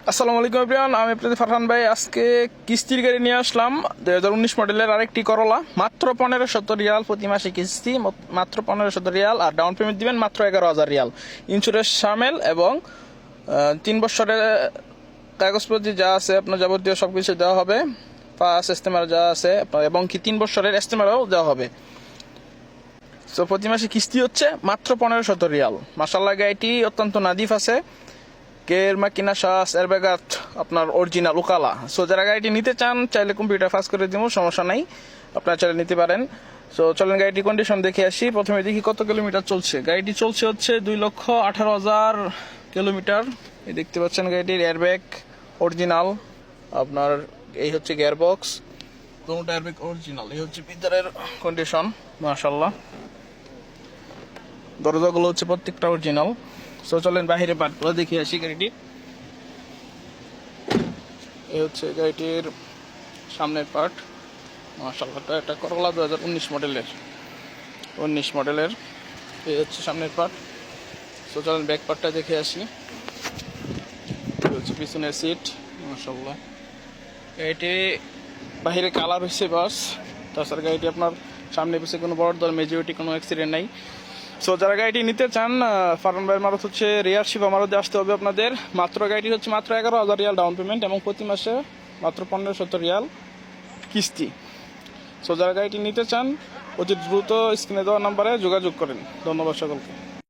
আসসালামু আলাইকুম এভরিওয়ান, আমি আপনাদের ফারহান ভাই। আজকে কিস্তির গাড়ি নিয়ে আসলাম 2019 মডেলের আরেকটি করলা। মাত্র 1500 রিয়াল প্রতি মাসে কিস্তি, মাত্র 1500 রিয়াল। আর ডাউন পেমেন্ট দিবেন মাত্র 11,000 রিয়াল। ইন্স্যুরেন্স শামেল এবং 3 বছরের কাগজপত্র যা আছে আপনার যাবতীয় সব কিছু দেওয়া হবে। পাস এস্তেমার যা আছে এবং কি 3 বছরের এস্তেমারও দেওয়া হবে। তো প্রতি মাসে কিস্তি হচ্ছে মাত্র 1500 রিয়াল। মাশাআল্লাহ, গাড়িটি অত্যন্ত নাদিফ আছে। কের মাকিনা শাস এয়ারব্যাগাত আপনার অরিজিনাল উকালা। সো যারা গাড়িটি নিতে চান চাইলে কম্পিউটার ফাস্ট করে দিব, সমস্যা নাই, আপনারা চাইলে নিতে পারেন। সো চলেন গাড়িটির কন্ডিশন দেখে আসি। প্রথমে দেখি কত কিলোমিটার চলছে। গাড়িটি চলছে হচ্ছে 2,18,000 কিলোমিটার। এই দেখতে পাচ্ছেন গাড়িটির এয়ারব্যাগ অরিজিনাল। আপনার এই হচ্ছে গিয়ার বক্স, দুটো এয়ারব্যাগ অরিজিনাল। এই হচ্ছে ভিতরের কন্ডিশন, মাশাআল্লাহ। দরজাগুলো হচ্ছে প্রত্যেকটা অরিজিনাল। সো চলেন বাহিরে পার্টগুলো দেখে আসি গাড়িটি। এই হচ্ছে গাড়িটির সামনের পার্ট, মাশাআল্লাহ। এটা করলা 2019 মডেলের। এই হচ্ছে সামনের পার্ট। সো চলেন ব্যাক পার্টটা দেখে আসি। এই হচ্ছে পিছনের সিট, মাশাআল্লাহ। গাড়িটি বাহিরে কালার হচ্ছে বাস। তাছাড়া গাড়িটি আপনার সামনে পিছিয়ে কোনো বড় ধর মেজরিটি কোনো অ্যাক্সিডেন্ট নাই। সো যারা গাড়িটি নিতে চান, ফারহান ভাইয়ের মারুত হচ্ছে রিয়ার শিবা মারুতে আসতে হবে আপনাদের। গাড়িটি হচ্ছে মাত্র 11,000 রিয়াল ডাউন পেমেন্ট এবং প্রতি মাসে মাত্র 1500 রিয়াল কিস্তি। সো যারা গাড়িটি নিতে চান অতি দ্রুত স্ক্রিনে দেওয়া নাম্বারে যোগাযোগ করেন। ধন্যবাদ সকলকে।